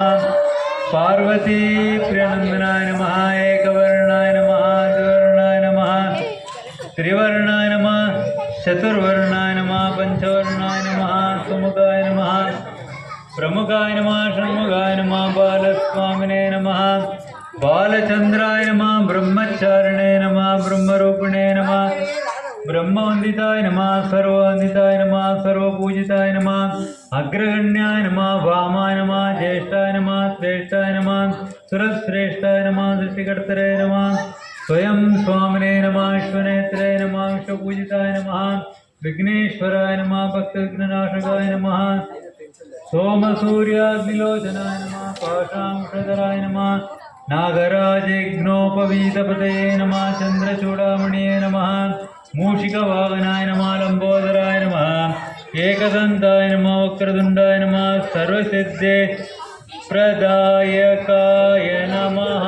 पार्वती प्रियनंदनाय नमः। एकवर्णाय नमः, द्विवर्णाय नमः, त्रिवर्णाय नमः, चतुर्वर्णाय नमः, पंचवर्णाय नमः, सुमुखाय नमः, प्रमुखाय नमः, षण्मुखाय नमः, बालस्वामिने नमः, बालचंद्राय नमः, ब्रह्मचारिणे नमः, ब्रह्मरूपिणे नमः, ब्रह्मवंदिताय नमः, सर्ववंदिताय नमः, सर्वपूजिताय नमः, अग्रगण्याय नमः, वामाय नमः, ज्येष्ठाय नमः, श्रेष्ठाय नमः, सुरश्रेष्ठाय नमः, सृष्टिकर्तरे नमः, स्वयं स्वामिने नमः, विश्वनेत्रे नमः, विश्वपूजिताय नमः, विघ्नेश्वराय नमः, भक्तविघ्ननाशकाय नमः, सोमसूर्याग्निलोचनाय नमः, पाशांकुशधराय नमः, नागराजयज्ञोपवीतपतये नमः, चन्द्रचूडामणिये नमः, मूषिकवाहनाय नमः, लंबोदराय नमः, एकदन्ताय नमः, वक्रतुण्डाय नमः, सर्वसिद्धे प्रदायकाय नमः।